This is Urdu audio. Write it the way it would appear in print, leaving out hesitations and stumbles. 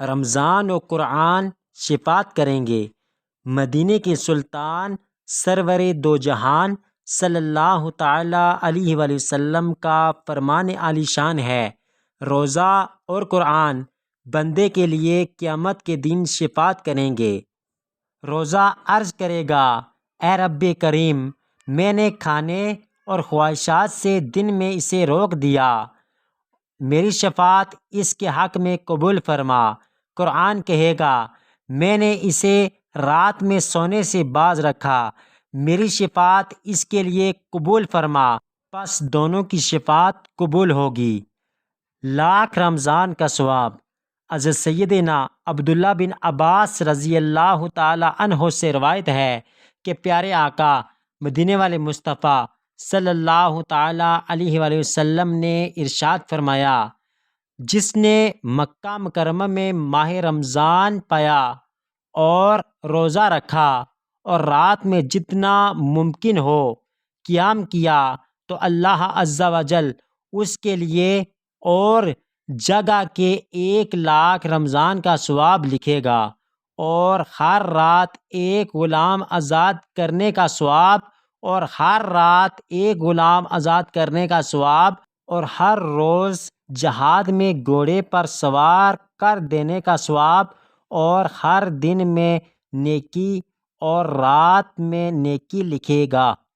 رمضان و قرآن شفاعت کریں گے۔ مدینے کے سلطان سرور دو جہان صلی اللہ تعالیٰ علیہ وآلہ وسلم کا فرمان عالی شان ہے، روزہ اور قرآن بندے کے لیے قیامت کے دن شفاعت کریں گے۔ روزہ عرض کرے گا، اے رب کریم، میں نے کھانے اور خواہشات سے دن میں اسے روک دیا، میری شفاعت اس کے حق میں قبول فرما۔ قرآن کہے گا، میں نے اسے رات میں سونے سے باز رکھا، میری شفاعت اس کے لیے قبول فرما۔ پس دونوں کی شفاعت قبول ہوگی۔ لاکھ رمضان کا ثواب۔ حضرت سیدنا عبداللہ بن عباس رضی اللہ تعالیٰ عنہ سے روایت ہے کہ پیارے آقا مدینے والے مصطفیٰ صلی اللہ تعالیٰ علیہ وآلہ وسلم نے ارشاد فرمایا، جس نے مکہ مکرمہ میں ماہ رمضان پایا اور روزہ رکھا اور رات میں جتنا ممکن ہو قیام کیا تو اللہ عز و جل اس کے لیے اور جگہ کے 1,00,000 رمضان کا ثواب لکھے گا، اور ہر رات ایک غلام آزاد کرنے کا ثواب، اور ہر رات ایک غلام آزاد کرنے کا ثواب، اور ہر روز جہاد میں گھوڑے پر سوار کر دینے کا ثواب، اور ہر دن میں نیکی اور رات میں نیکی لکھے گا۔